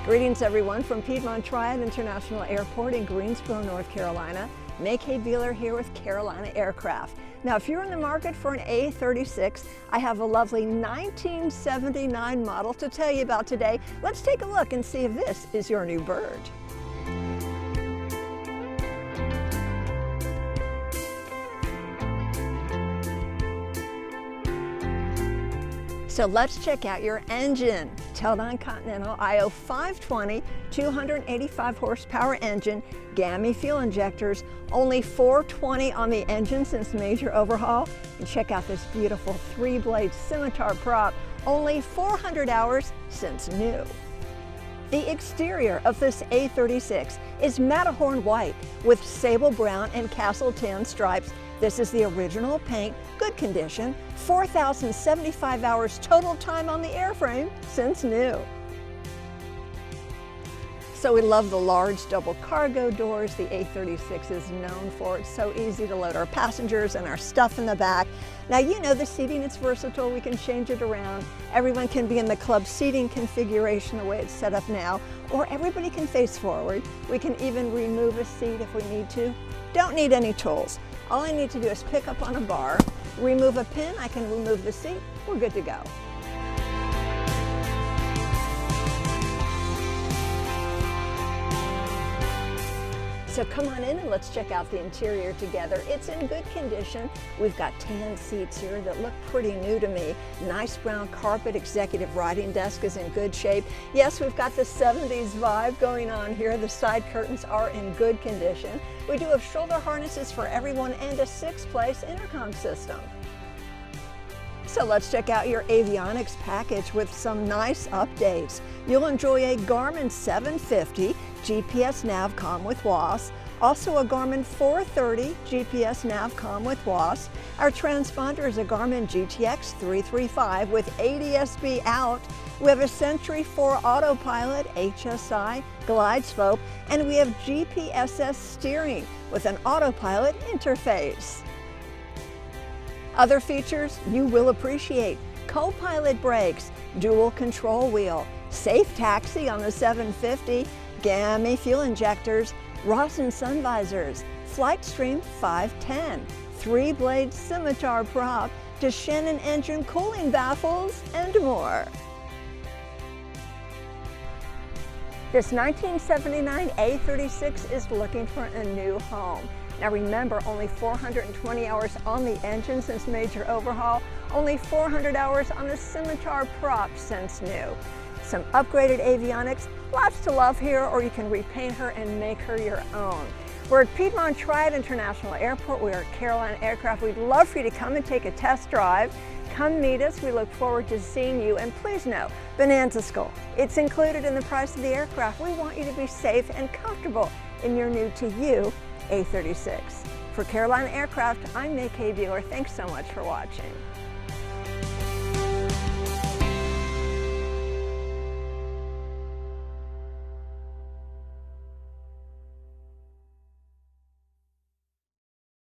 Greetings everyone from Piedmont Triad International Airport in Greensboro, North Carolina. May K. Beeler here with Carolina Aircraft. Now if you're in the market for an A36, I have a lovely 1979 model to tell you about today. Let's take a look and see if this is your new bird. So let's check out your engine. Teledyne Continental IO 520, 285 horsepower engine, GAMI fuel injectors, only 420 on the engine since major overhaul. And check out this beautiful 3-blade scimitar prop, only 400 hours since new. The exterior of this A36 is Matterhorn white with sable brown and castle tan stripes. This is the original paint, good condition, 4,075 hours total time on the airframe since new. So we love the large double cargo doors the A36 is known for. It's so easy to load our passengers and our stuff in the back. Now you know the seating, it's versatile, we can change it around. Everyone can be in the club seating configuration the way it's set up now, or everybody can face forward. We can even remove a seat if we need to. Don't need any tools. All I need to do is pick up on a bar, remove a pin, I can remove the seat, we're good to go. So come on in and let's check out the interior together. It's in good condition. We've got tan seats here that look pretty new to me. Nice brown carpet, executive writing desk is in good shape. Yes, we've got the 70s vibe going on here. The side curtains are in good condition. We do have shoulder harnesses for everyone and a 6-place intercom system. So let's check out your avionics package with some nice updates. You'll enjoy a Garmin 750 GPS Navcom with WAAS, also a Garmin 430 GPS Navcom with WAAS. Our transponder is a Garmin GTX 335 with ADS-B out. We have a Sentry 4 autopilot, HSI, glide slope, and we have GPSS steering with an autopilot interface. Other features you will appreciate: co-pilot brakes, dual control wheel, safe taxi on the 750, GAMI fuel injectors, Rosen sun visors, Flightstream 510, 3-blade scimitar prop, Shannon engine cooling baffles, and more. This 1979 A36 is looking for a new home. Now remember, only 420 hours on the engine since major overhaul, only 400 hours on the scimitar prop since new. Some upgraded avionics, lots to love here, or you can repaint her and make her your own. We're at Piedmont Triad International Airport. We are at Carolina Aircraft. We'd love for you to come and take a test drive. Come meet us. We look forward to seeing you. And please know, Bonanza Skull, it's included in the price of the aircraft. We want you to be safe and comfortable in your new to you A36. For Carolina Aircraft, I'm May K. Beeler. Thanks so much for watching.